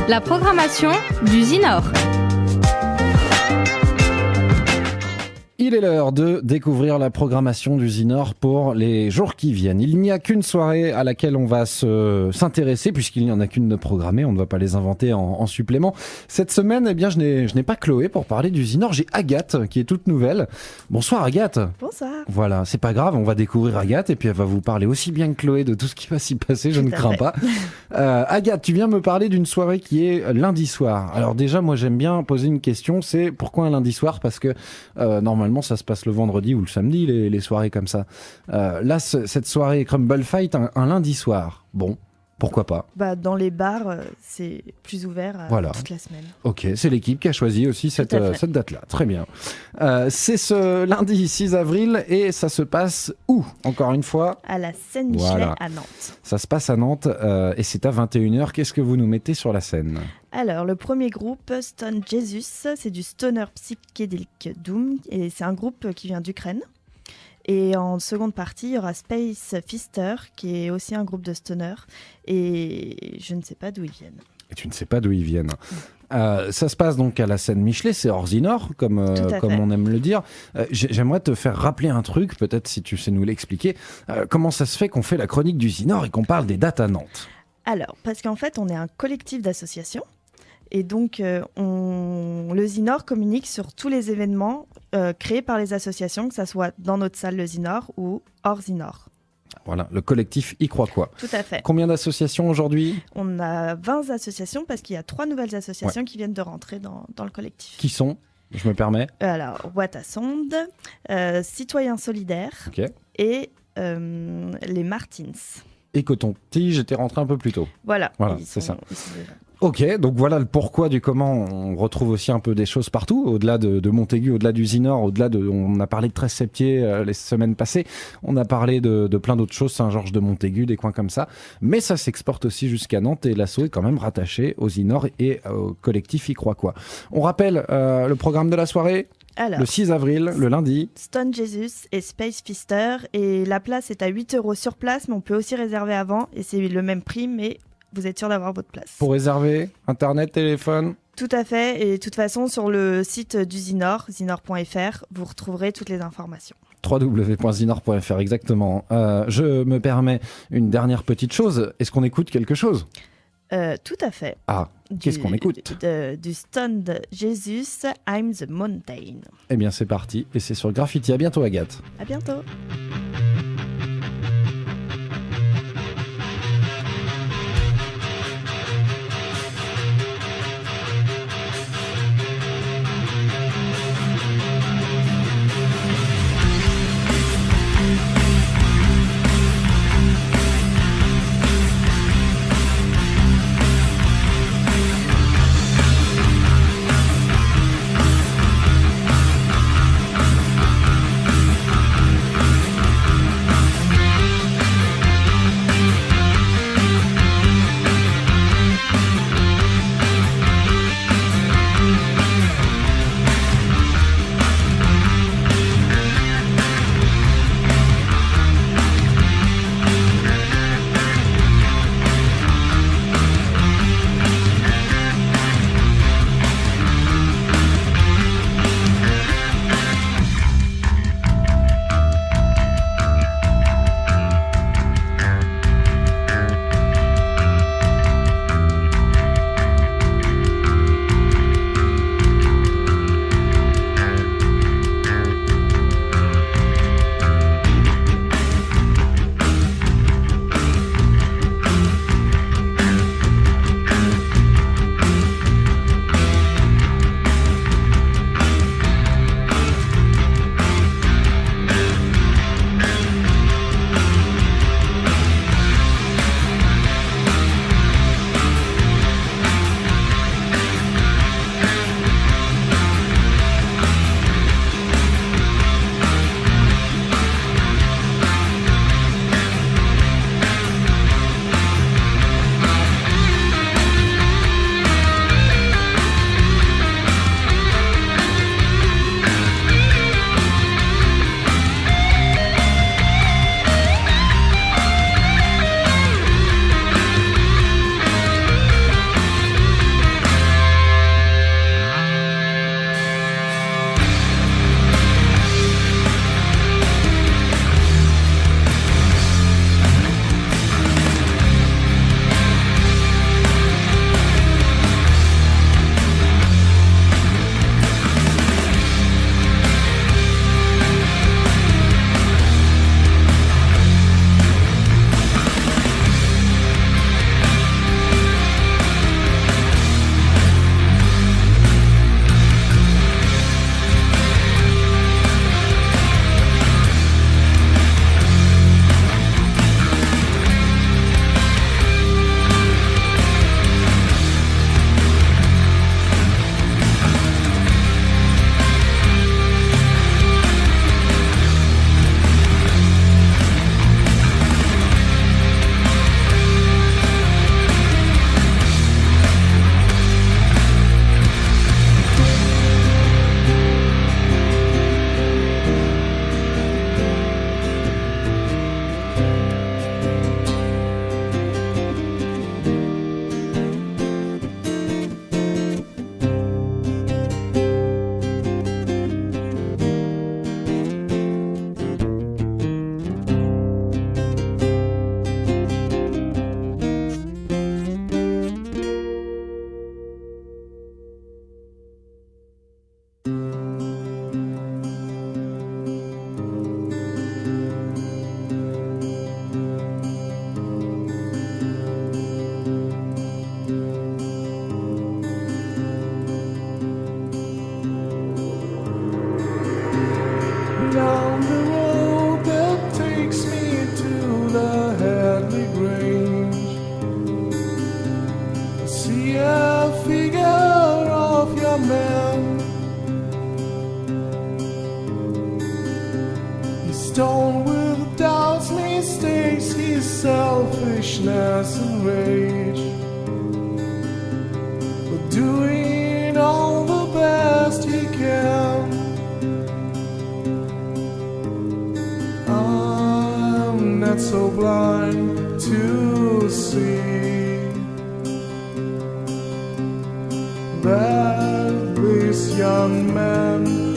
La programmation du Zinor. Il est l'heure de découvrir la programmation du Zinor pour les jours qui viennent. Il n'y a qu'une soirée à laquelle on va s'intéresser, puisqu'il n'y en a qu'une de programmée, on ne va pas les inventer en supplément. Cette semaine, eh bien, je n'ai pas Chloé pour parler du Zinor, j'ai Agathe qui est toute nouvelle. Bonsoir Agathe. Bonsoir. Voilà, c'est pas grave, on va découvrir Agathe et puis elle va vous parler aussi bien que Chloé de tout ce qui va s'y passer, je ne crains pas. Agathe, tu viens me parler d'une soirée qui est lundi soir. Alors déjà, moi j'aime bien poser une question, c'est pourquoi un lundi soir ? Parce que normalement ça se passe le vendredi ou le samedi, les soirées comme ça. Là, cette soirée Crumble Fight, un lundi soir, bon, pourquoi pas ? Dans les bars, c'est plus ouvert toute la semaine. Ok, c'est l'équipe qui a choisi aussi cette date-là. Très bien. C'est ce lundi 6 avril et ça se passe où ? Encore une fois ? À la scène Michelet à Nantes. Ça se passe à Nantes et c'est à 21h. Qu'est-ce que vous nous mettez sur la scène ? Alors, le premier groupe, Stone Jesus, c'est du stoner psychédélique doom et c'est un groupe qui vient d'Ukraine. Et en seconde partie, il y aura Space Fister, qui est aussi un groupe de stoner. Et je ne sais pas d'où ils viennent. Et tu ne sais pas d'où ils viennent. Ça se passe donc à la scène Michelet, c'est hors Zinor, comme on aime le dire. J'aimerais te faire rappeler un truc, peut-être si tu sais nous l'expliquer. Comment ça se fait qu'on fait la chronique du Zinor et qu'on parle des dates à Nantes ? Alors, parce qu'en fait, on est un collectif d'associations. Et donc, le Zinor communique sur tous les événements créés par les associations, que ce soit dans notre salle, le Zinor, ou hors Zinor. Voilà, le collectif y croit quoi ? Tout à fait. Combien d'associations aujourd'hui ? On a 20 associations parce qu'il y a 3 nouvelles associations qui viennent de rentrer dans le collectif. Qui sont ? Je me permets. Alors, Watasonde, Citoyens Solidaires et les Martins. Et Coton-Tige, j'étais rentré un peu plus tôt. Voilà, c'est ça. Ok, donc voilà le pourquoi du comment. On retrouve aussi un peu des choses partout, au-delà de Montaigu, au-delà du Zinor, on a parlé de 13 Septier les semaines passées, on a parlé de plein d'autres choses, Saint-Georges de Montaigu, des coins comme ça, mais ça s'exporte aussi jusqu'à Nantes et l'asso est quand même rattaché au Zinor et au collectif Y croit quoi. On rappelle le programme de la soirée ? Alors, le 6 avril, le lundi. Stone Jesus et Space Fister, et la place est à 8 € sur place, mais on peut aussi réserver avant, et c'est le même prix, mais vous êtes sûr d'avoir votre place. Pour réserver, internet, téléphone ? Tout à fait, et de toute façon, sur le site du Zinor, zinor.fr, vous retrouverez toutes les informations. www.zinor.fr, exactement. Je me permets une dernière petite chose. Est-ce qu'on écoute quelque chose ? Tout à fait. Ah, qu'est-ce qu'on écoute ? Du Stone Jesus, I'm the Mountain. Eh bien, c'est parti, et c'est sur Graffiti. À bientôt, Agathe. À bientôt. stone with doubts, mistakes, his selfishness and rage, but doing all the best he can. I'm not so blind to see that this young man